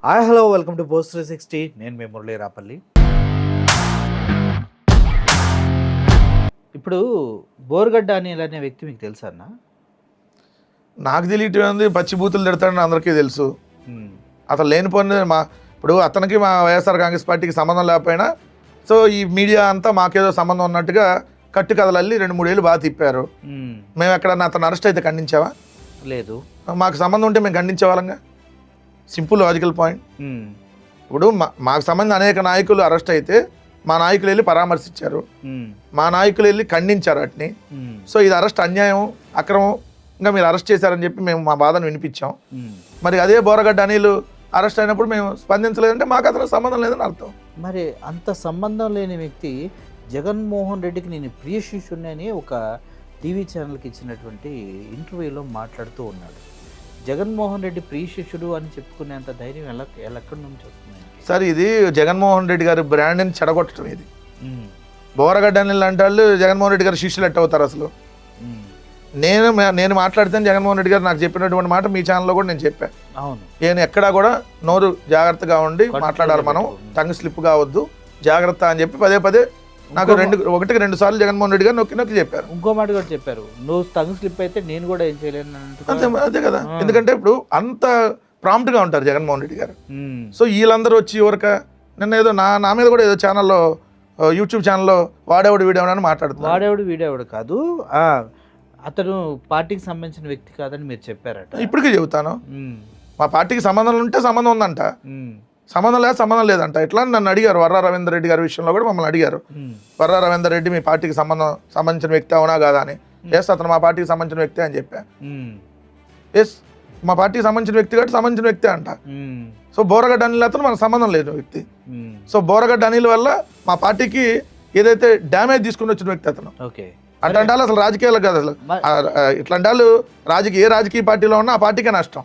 Hi hello welcome to post 360. నేను మీ మురళీ రాపల్లి. ఇప్పుడు బోరగడ్డ అనిల్ అనే వ్యక్తి మీకు తెలుసా అన్న? నాకు తెలియటం పచ్చి బూతులు తిడతాడని అందరికీ తెలుసు. అతను లేనిపోయిన ఇప్పుడు అతనికి మా వైఎస్ఆర్ కాంగ్రెస్ పార్టీకి సంబంధం లేకపోయినా సో ఈ మీడియా అంతా మాకేదో సంబంధం ఉన్నట్టుగా కట్టు కథలల్లి 2-3 ఏళ్ళు బాగా తిప్పారు. మేము ఎక్కడన్నా అతను అరెస్ట్ అయితే ఖండించావా? లేదు. మాకు సంబంధం ఉంటే మేము ఖండించేవాళ్ళంగా. Simple logical point. ఇప్పుడు మాకు సంబంధించిన అనేక నాయకులు అరెస్ట్ అయితే మా నాయకులు వెళ్ళి పరామర్శించారు, మా నాయకులు వెళ్ళి ఖండించారు వాటిని. సో ఇది అరెస్ట్ అన్యాయం, అక్రమంగా మీరు అరెస్ట్ చేశారని చెప్పి మేము మా బాధను వినిపించాం. మరి అదే బోరగడ్డ అనిల్ అరెస్ట్ అయినప్పుడు మేము స్పందించలేదంటే మాకు అతను సంబంధం లేదని అర్థం. మరి అంత సంబంధం లేని వ్యక్తి జగన్మోహన్ రెడ్డికి నేను ప్రియ శిష్యుని అని ఒక టీవీ ఛానల్కి ఇచ్చినటువంటి ఇంటర్వ్యూలో మాట్లాడుతూ ఉన్నాడు. జగన్మోహన్ రెడ్డి ప్రియ శిష్యుడు అని చెప్పుకునేంత ధైర్యం ఎక్కడి నుంచి వస్తుంది సార్? ఇది జగన్మోహన్ రెడ్డి గారి బ్రాండ్ని చెడగొట్టడం. ఇది బోరగడ్డ అనిల్ అంటే వాళ్ళు జగన్మోహన్ రెడ్డి గారు శిష్యులు ఎట్ట అవుతారు అసలు? నేను మాట్లాడితే జగన్మోహన్ రెడ్డి గారు నాకు చెప్పినటువంటి మాట మీ ఛానల్లో కూడా నేను చెప్పాను. అవును, నేను ఎక్కడా కూడా నోరు జాగ్రత్తగా ఉండి మాట్లాడాలి, మనం టంగ్ స్లిప్ కావద్దు, జాగ్రత్త అని చెప్పి పదే పదే నాకు 1-2 సార్లు జగన్మోహన్ రెడ్డి గారు నొక్కి చెప్పారు. ఇంకో మాట కూడా చెప్పారు, నువ్వు టంగ్ స్లిప్ అయితే నేను కూడా ఏం చేయలేను. అదే కదా, ఎందుకంటే ఇప్పుడు అంత ప్రాంప్ట్గా ఉంటారు జగన్మోహన్ రెడ్డి గారు. సో వీళ్ళందరూ వచ్చి ఎవరిక నిన్న ఏదో నా మీద కూడా ఏదో ఛానల్లో, యూట్యూబ్ ఛానల్లో వాడేవాడు వీడేవాడని మాట్లాడుతున్నారు. వాడేవాడు వీడేవాడు కాదు, అతను పార్టీకి సంబంధించిన వ్యక్తి కాదని మీరు చెప్పారట. ఇప్పటికీ చెబుతాను, మా పార్టీకి సంబంధం ఉంటే సంబంధం ఉందంట, సంబంధం లేదంట. ఇట్లా నన్ను అడిగారు. వర్రా రవీందర్ రెడ్డి గారి విషయంలో కూడా మమ్మల్ని అడిగారు, వర్రా రవీందర్ రెడ్డి మీ పార్టీకి సంబంధించిన వ్యక్తి అవునా కాదా అని. ఎస్, అతను మా పార్టీకి సంబంధించిన వ్యక్తి అని చెప్పా. ఎస్, మా పార్టీకి సంబంధించిన వ్యక్తి కాబట్టి సంబంధించిన వ్యక్తి అంట. సో బోరగడ్డ అనిల్ అతను మనకు సంబంధం లేదు వ్యక్తి. సో బోరగడ్డ అనిల్ వల్ల మా పార్టీకి ఏదైతే డ్యామేజ్ తీసుకుని వచ్చిన వ్యక్తి అతను. అట్లాంటి వాళ్ళు అసలు రాజకీయాలు కాదు అసలు. ఇట్లాంటి వాళ్ళు ఏ రాజకీయ పార్టీలో ఉన్నా ఆ పార్టీకే నష్టం.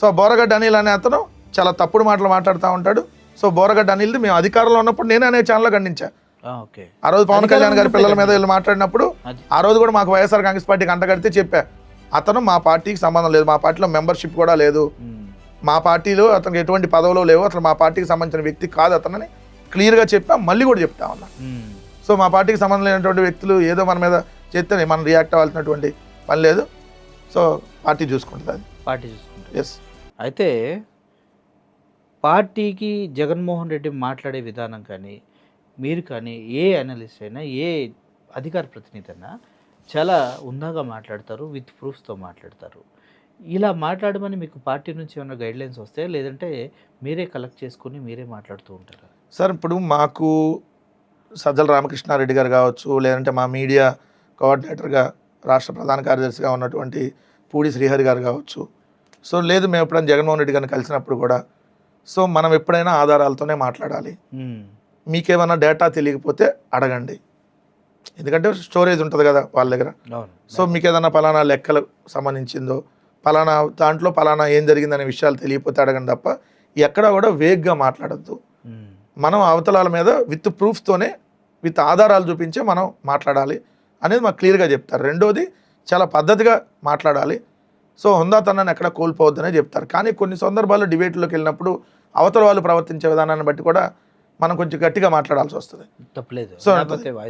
సో బోరగడ్డ అనిల్ అనే అతను చాలా తప్పుడు మాటలు మాట్లాడుతూ ఉంటాడు. సో బోరగడ్డ అనిల్ది మేము అధికారంలో ఉన్నప్పుడు నేనే అనే ఛానల్లో ఖండించా. ఆ రోజు పవన్ కళ్యాణ్ గారి పిల్లల మీద వీళ్ళు మాట్లాడినప్పుడు ఆ రోజు కూడా మాకు వైఎస్ఆర్ కాంగ్రెస్ పార్టీకి అంటగడితే చెప్పా, అతను మా పార్టీకి సంబంధం లేదు, మా పార్టీలో మెంబర్షిప్ కూడా లేదు, మా పార్టీలో అతనికి ఎటువంటి పదవులు లేవు, అతను మా పార్టీకి సంబంధించిన వ్యక్తి కాదు అతనని క్లియర్గా చెప్పా. మళ్ళీ కూడా చెప్తా ఉన్నా. సో మా పార్టీకి సంబంధం లేనటువంటి వ్యక్తులు ఏదో మన మీద చేస్తే మనం రియాక్ట్ అవ్వాల్సినటువంటి పని లేదు. సో పార్టీ చూసుకుంటుంది, అది పార్టీ చూసుకుంటుంది. ఎస్. అయితే పార్టీకి జగన్మోహన్ రెడ్డి మాట్లాడే విధానం కానీ, మీరు కానీ, ఏ అనలిస్ట్ అయినా, ఏ అధికార ప్రతినిధి అయినా చాలా ఉందాగా మాట్లాడతారు, విత్ ప్రూఫ్స్తో మాట్లాడతారు. ఇలా మాట్లాడమని మీకు పార్టీ నుంచి ఏమైనా గైడ్లైన్స్ వస్తాయా, లేదంటే మీరే కలెక్ట్ చేసుకుని మీరే మాట్లాడుతూ ఉంటారా? సార్, ఇప్పుడు మాకు సజ్జల రామకృష్ణారెడ్డి గారు కావచ్చు, లేదంటే మా మీడియా కోఆర్డినేటర్గా రాష్ట్ర ప్రధాన కార్యదర్శిగా ఉన్నటువంటి పూడి శ్రీహరి గారు కావచ్చు, సో లేదు మేము ఎప్పుడైనా జగన్మోహన్ రెడ్డి గారిని కలిసినప్పుడు కూడా సో మనం ఎప్పుడైనా ఆధారాలతోనే మాట్లాడాలి. మీకేమైనా డేటా తెలియకపోతే అడగండి, ఎందుకంటే స్టోరేజ్ ఉంటుంది కదా వాళ్ళ దగ్గర. సో మీకు ఏదైనా పలానా లెక్కలకు సంబంధించిందో, పలానా దాంట్లో పలానా ఏం జరిగిందనే విషయాలు తెలియకపోతే అడగండి తప్ప ఎక్కడా కూడా వేగ్గా మాట్లాడద్దు. మనం అవతలాల మీద విత్ ప్రూఫ్తోనే, విత్ ఆధారాలు చూపించే మనం మాట్లాడాలి అనేది మాకు క్లియర్గా చెప్తారు. రెండోది, చాలా పద్ధతిగా మాట్లాడాలి. సో హుందాతనాన్ని ఎక్కడ కోల్పోవద్దనే చెప్తారు. కానీ కొన్ని సందర్భాల్లో డిబేట్లోకి వెళ్ళినప్పుడు అవతల వాళ్ళు ప్రవర్తించే విధానాన్ని బట్టి కూడా మనం కొంచెం గట్టిగా మాట్లాడాల్సి వస్తుంది. తప్పలేదు. సో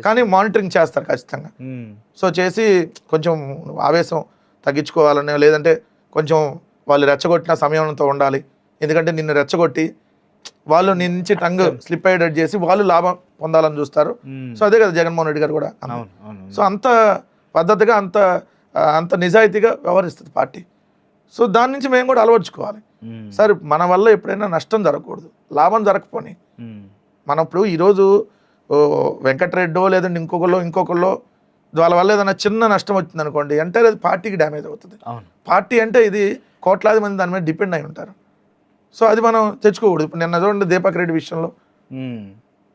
కానీ మానిటరింగ్ చేస్తారు ఖచ్చితంగా. సో చేసి కొంచెం ఆవేశం తగ్గించుకోవాలని, లేదంటే కొంచెం వాళ్ళు రెచ్చగొట్టిన సమయంతో ఉండాలి. ఎందుకంటే నిన్ను రెచ్చగొట్టి వాళ్ళు నీ నుంచి టంగ్ స్లిప్ అయ్యేటట్టు చేసి వాళ్ళు లాభం పొందాలని చూస్తారు. సో అదే కదా జగన్మోహన్ రెడ్డి గారు కూడా. సో అంత పద్ధతిగా, అంత నిజాయితీగా వ్యవహరిస్తుంది పార్టీ. సో దాని నుంచి మేము కూడా అలవర్చుకోవాలి. సరే, మన వల్ల ఎప్పుడైనా నష్టం జరగకూడదు, లాభం జరగకపోని. మనం ఇప్పుడు ఈరోజు వెంకటరెడ్డో లేదంటే ఇంకొకళ్ళో వాళ్ళ వల్ల ఏదైనా చిన్న నష్టం వచ్చింది అనుకోండి, అంటే అది పార్టీకి డ్యామేజ్ అవుతుంది. పార్టీ అంటే ఇది కోట్లాది మంది దాని మీద డిపెండ్ అయి ఉంటారు. సో అది మనం తెచ్చుకోకూడదు. ఇప్పుడు నిన్న చూడండి దీపక్ రెడ్డి విషయంలో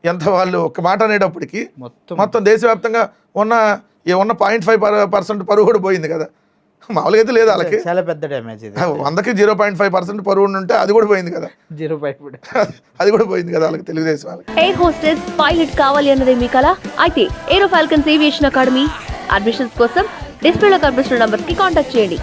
ఎంత వాళ్ళు ఒక మాట అనేటప్పటికి మొత్తం దేశవ్యాప్తంగా ఉన్న 0.5% పరువు కూడా పోయింది కదా. మామూలుగా అయితే లేదు వాళ్ళకి, చాలా పెద్ద డ్యామేజ్. 100కి 0.5% పరువు ఉంటే అది కూడా పోయింది కదా. 0.5 అది కూడా పోయింది కదా వాళ్ళకి, తెలుగుదేశం వాళ్ళకి. ఎయిర్ హోస్టెస్ పైలట్ కావాలి అన్నదే మీ కల అయితే ఏరో ఫాల్కన్స్ ఏవియేషన్ అకాడమీ అడ్మిషన్స్ కోసం డిస్ప్లేలో కనిపిస్తున్న నంబర్కి కాంటాక్ట్ చేయండి.